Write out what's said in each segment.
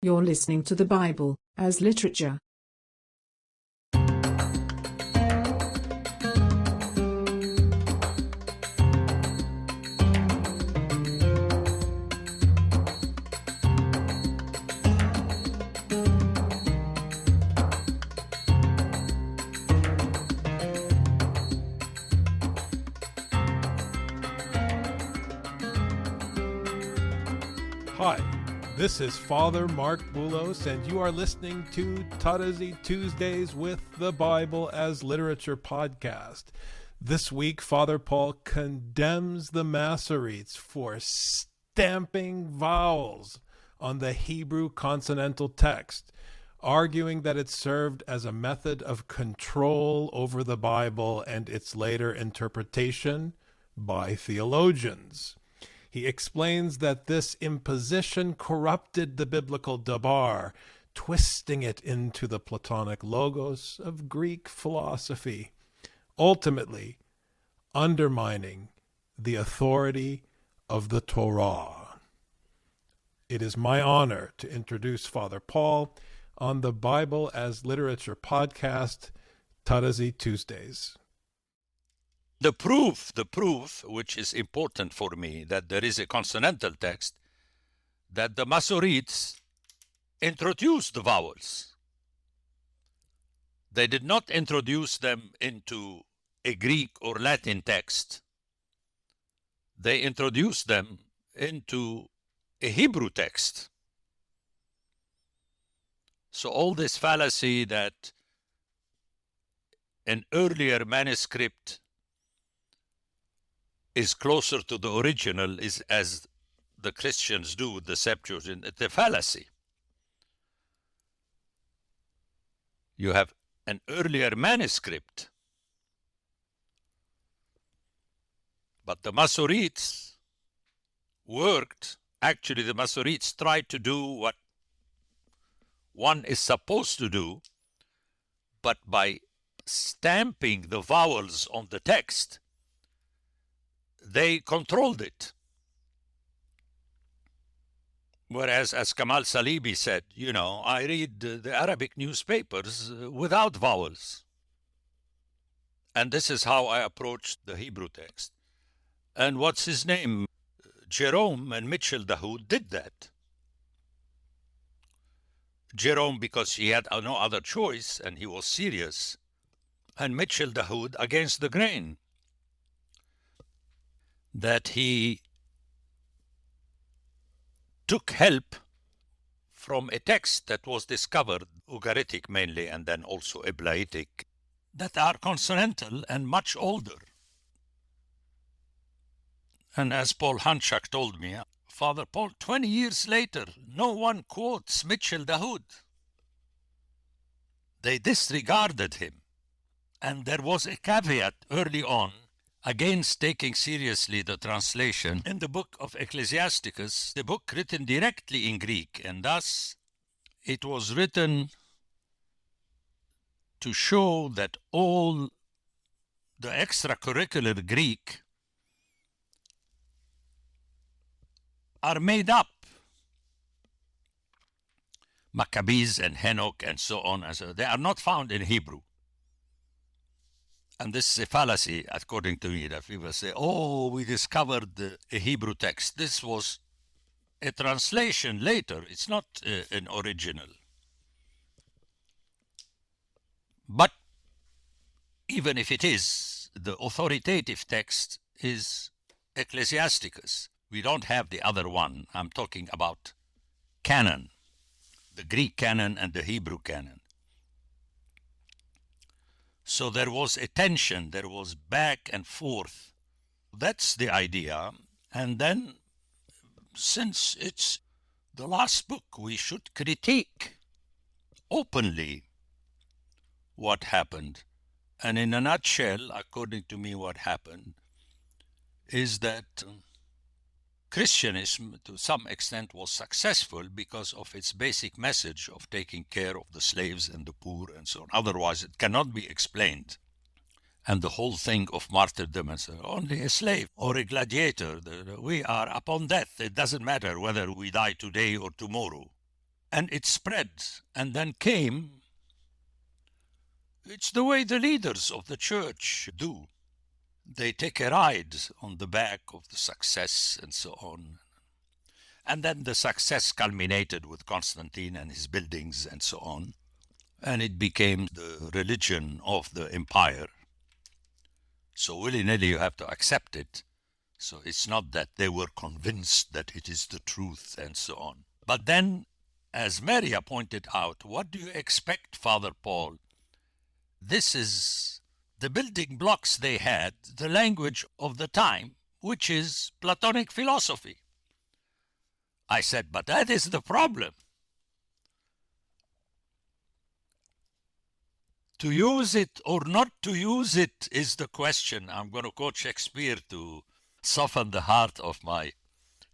You're listening to the Bible as literature. Hi, this is Father Mark Boulos, and you are listening to Tadazi Tuesdays with the Bible as Literature podcast. This week, Father Paul condemns the Masoretes for stamping vowels on the Hebrew consonantal text, arguing that it served as a method of control over the Bible and its later interpretation by theologians. He explains that this imposition corrupted the biblical dabar, twisting it into the Platonic logos of Greek philosophy, ultimately undermining the authority of the Torah. It is my honor to introduce Father Paul on the Bible as Literature podcast, Tadazi Tuesdays. The proof, which is important for me, that there is a consonantal text, that the Masoretes introduced the vowels. They did not introduce them into a Greek or Latin text. They introduced them into a Hebrew text. So all this fallacy that an earlier manuscript is closer to the original, is as the Christians do with the Septuagint, it's a fallacy. You have an earlier manuscript, but the Masoretes worked. Actually, the Masoretes tried to do what one is supposed to do, but by stamping the vowels on the text, they controlled it. Whereas, as Kamal Salibi said, I read the Arabic newspapers without vowels. And this is how I approached the Hebrew text. And what's his name? Jerome and Mitchell Dahoud did that. Jerome, because he had no other choice and he was serious. And Mitchell Dahoud against the grain. That he took help from a text that was discovered, Ugaritic mainly, and then also Eblaitic, that are consonantal and much older. And as Paul Hanchak told me, Father Paul, 20 years later, no one quotes Mitchell Dahoud. They disregarded him. And there was a caveat early on against taking seriously the translation in the book of Ecclesiasticus, the book written directly in Greek, and thus it was written to show that all the extracurricular Greek are made up. Maccabees and Henoch and so on, and so they are not found in Hebrew. And this is a fallacy, according to me, that people say, we discovered a Hebrew text. This was a translation later. It's not an original. But even if it is, the authoritative text is Ecclesiasticus. We don't have the other one. I'm talking about canon, the Greek canon and the Hebrew canon. So there was a tension, there was back and forth. That's the idea. And then, since it's the last book, we should critique openly what happened. And in a nutshell, according to me, what happened is that Christianism, to some extent, was successful because of its basic message of taking care of the slaves and the poor and so on. Otherwise, it cannot be explained. And the whole thing of martyrdom and so on, only a slave or a gladiator, we are upon death. It doesn't matter whether we die today or tomorrow. and it spread and then came. It's the way the leaders of the church do. They take a ride on the back of the success and so on. And then the success culminated with Constantine and his buildings and so on. And it became the religion of the empire. So willy-nilly you have to accept it. So it's not that they were convinced that it is the truth and so on. But then, as Maria pointed out, what do you expect, Father Paul? This is the building blocks they had, the language of the time, which is Platonic philosophy. I said, but that is the problem. To use it or not to use it is the question. I'm going to quote Shakespeare to soften the heart of my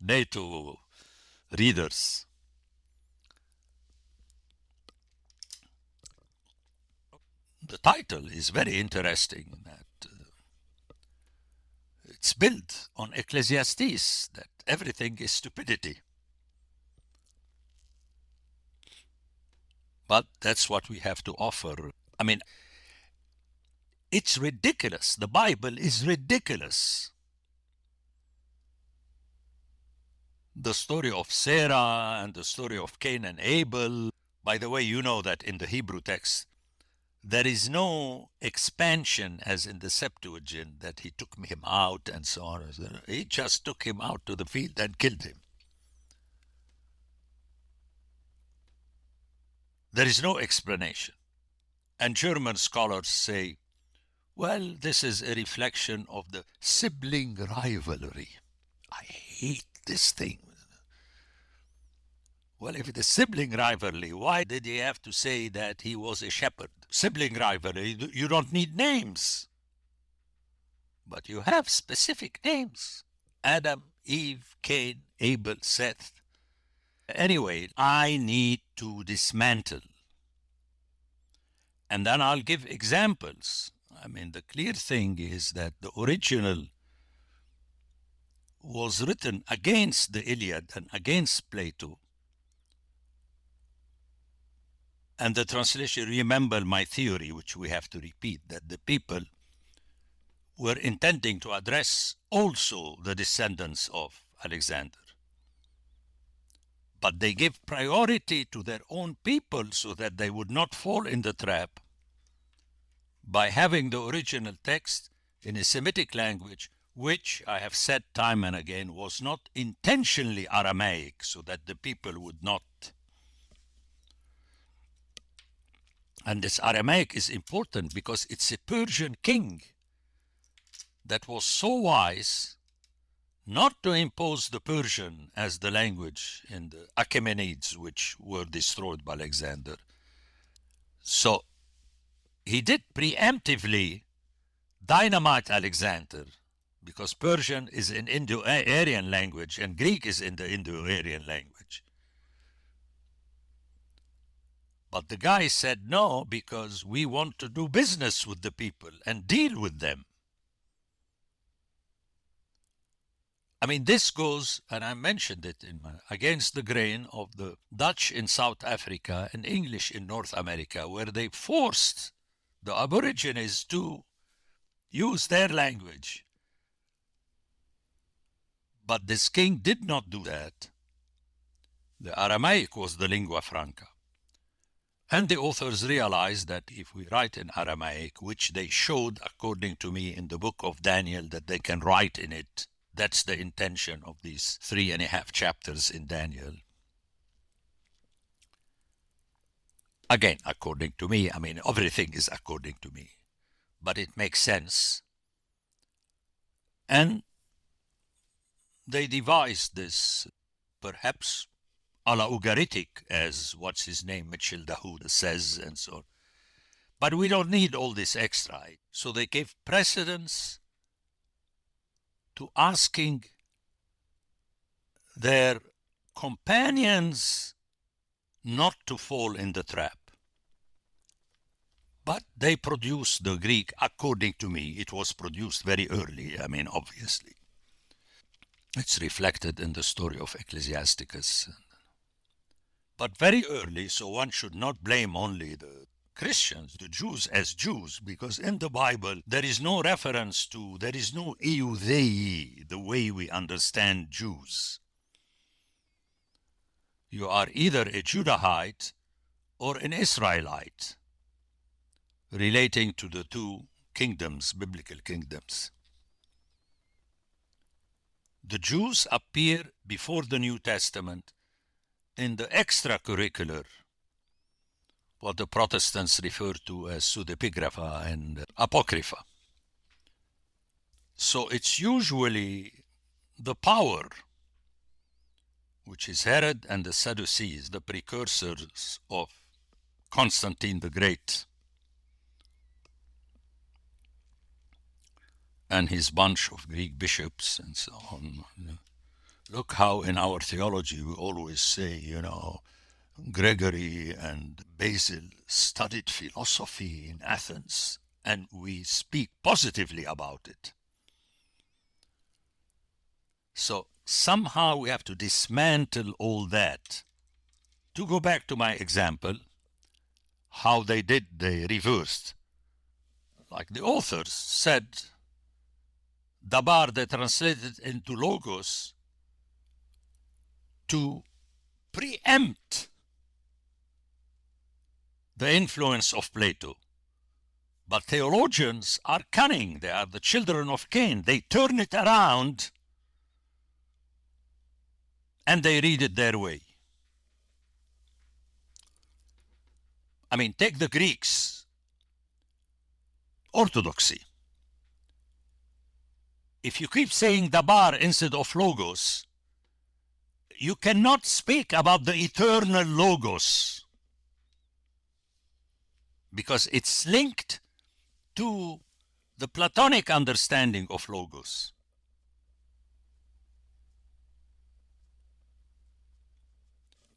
NATO readers. The title is very interesting. That it's built on Ecclesiastes, that everything is stupidity. But that's what we have to offer. I mean, it's ridiculous. The Bible is ridiculous. The story of Sarah and the story of Cain and Abel. By the way, you know that in the Hebrew text, there is no expansion as in the Septuagint that he took him out and so on. He just took him out to the field and killed him. There is no explanation. And German scholars say, well, this is a reflection of the sibling rivalry. I hate this thing. Well, if it is sibling rivalry, why did he have to say that he was a shepherd? Sibling rivalry, you don't need names. But you have specific names. Adam, Eve, Cain, Abel, Seth. Anyway, I need to dismantle. And then I'll give examples. I mean, the clear thing is that the original was written against the Iliad and against Plato. And the translation, remember my theory, which we have to repeat, that the people were intending to address also the descendants of Alexander. But they gave priority to their own people so that they would not fall in the trap by having the original text in a Semitic language, which I have said time and again was not intentionally Aramaic, so that the people would not. And this Aramaic is important because it's a Persian king that was so wise not to impose the Persian as the language in the Achaemenids, which were destroyed by Alexander. So he did preemptively dynamite Alexander, because Persian is an Indo-Aryan language and Greek is in the Indo-Aryan language. But the guy said no, because we want to do business with the people and deal with them. I mean, this goes, and I mentioned it against the grain of the Dutch in South Africa and English in North America, where they forced the Aborigines to use their language. But this king did not do that. The Aramaic was the lingua franca. And the authors realized that if we write in Aramaic, which they showed, according to me, in the book of Daniel, that they can write in it, that's the intention of these 3.5 chapters in Daniel. Again, according to me, I mean, everything is according to me, but it makes sense. And they devised this, perhaps a la Ugaritic, as what's his name, Mitchell Dahoud says, and so on. But we don't need all this extra. So they gave precedence to asking their companions not to fall in the trap. But they produced the Greek, according to me. It was produced very early, I mean, obviously. It's reflected in the story of Ecclesiasticus. but very early, so one should not blame only the Christians, the Jews as Jews, because in the Bible there is no reference to, there is no Iudei, the way we understand Jews. You are either a Judahite or an Israelite, relating to the two kingdoms, biblical kingdoms. The Jews appear before the New Testament in the extracurricular, what the Protestants refer to as pseudepigrapha and apocrypha. So it's usually the power, which is Herod and the Sadducees, the precursors of Constantine the Great and his bunch of Greek bishops and so on. Look how in our theology we always say, Gregory and Basil studied philosophy in Athens, and we speak positively about it. So somehow we have to dismantle all that. To go back to my example, how they reversed. Like the authors said, dabar, they translated into logos to preempt the influence of Plato. But theologians are cunning. They are the children of Cain. They turn it around and they read it their way. I mean, take the Greeks, orthodoxy. If you keep saying dabar instead of logos, you cannot speak about the eternal logos, because it's linked to the Platonic understanding of logos.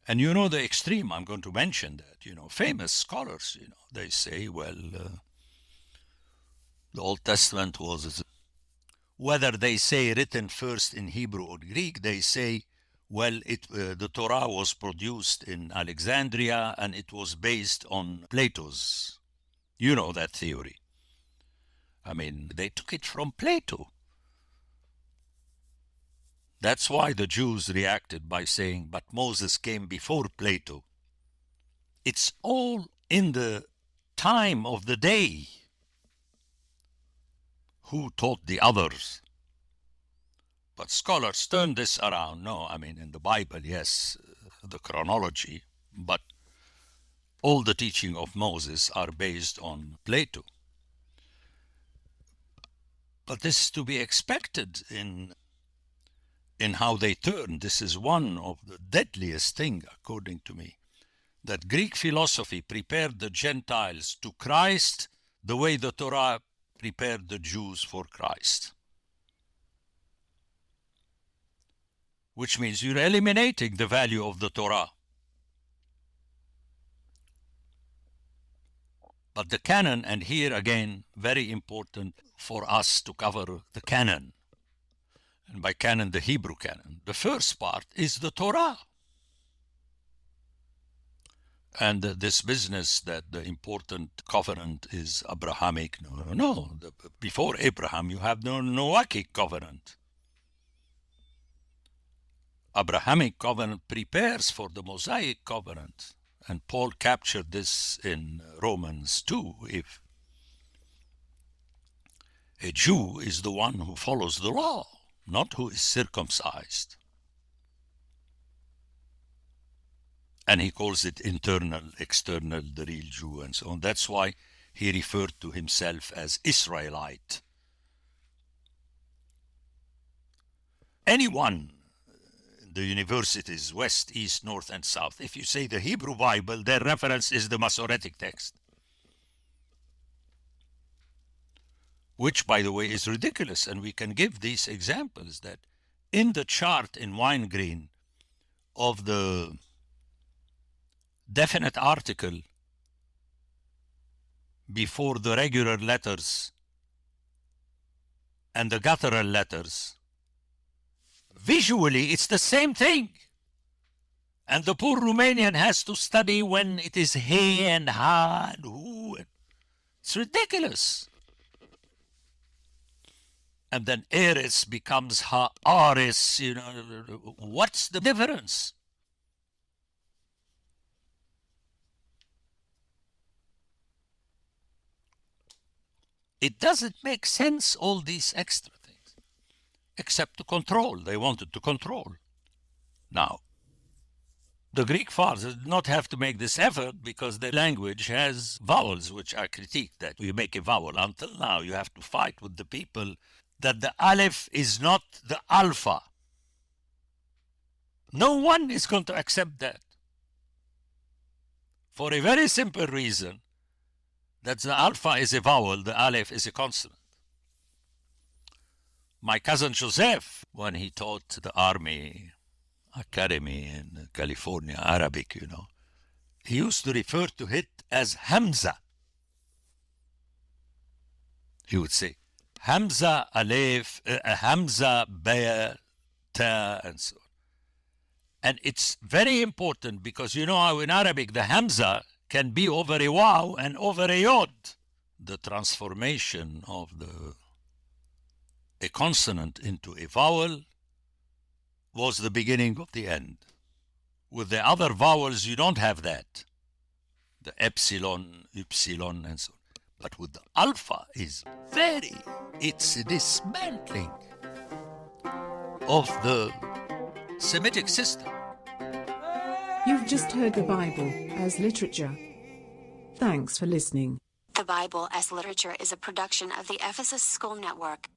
And the extreme, I'm going to mention that, famous scholars, they say, well, the Old Testament was, whether they say written first in Hebrew or Greek, they say, well, the Torah was produced in Alexandria and it was based on Plato's. You know that theory. I mean, they took it from Plato. That's why the Jews reacted by saying, but Moses came before Plato. It's all in the time of the day. Who taught the others? But scholars turn this around. No, I mean, in the Bible, yes, the chronology, but all the teaching of Moses are based on Plato. But this is to be expected in how they turn. This is one of the deadliest things, according to me, that Greek philosophy prepared the Gentiles to Christ the way the Torah prepared the Jews for Christ. Which means you're eliminating the value of the Torah. But the canon, and here again, very important for us to cover the canon. And by canon, the Hebrew canon. The first part is the Torah. And this business that the important covenant is Abrahamic. No. Before Abraham, you have no Noachic covenant. Abrahamic covenant prepares for the Mosaic covenant. And Paul captured this in Romans 2. If a Jew is the one who follows the law, not who is circumcised. And he calls it internal, external, the real Jew, and so on. That's why he referred to himself as Israelite. Anyone, the universities, West, East, North, and South, if you say the Hebrew Bible, their reference is the Masoretic text. Which, by the way, is ridiculous. And we can give these examples that in the chart in wine green of the definite article before the regular letters and the guttural letters, visually it's the same thing. And the poor Romanian has to study when it is he and ha and who. It's ridiculous. And then eris becomes ha-aris, What's the difference? It doesn't make sense, all these extra things, except to control. They wanted to control. Now, the Greek fathers did not have to make this effort because their language has vowels, which are critiqued, that you make a vowel. Until now, you have to fight with the people that the Aleph is not the Alpha. No one is going to accept that. For a very simple reason, that the Alpha is a vowel, the Aleph is a consonant. My cousin Joseph, when he taught the Army Academy in California, Arabic, he used to refer to it as Hamza. He would say, Hamza, Aleph, Hamza, Ba, Ta, and so on. And it's very important because how in Arabic the Hamza can be over a waw and over a yod. The transformation of a consonant into a vowel was the beginning of the end. With the other vowels, you don't have that. The epsilon, ypsilon, and so on. But with the alpha, it's a dismantling of the Semitic system. You've just heard the Bible as literature. Thanks for listening. The Bible as Literature is a production of the Ephesus School Network.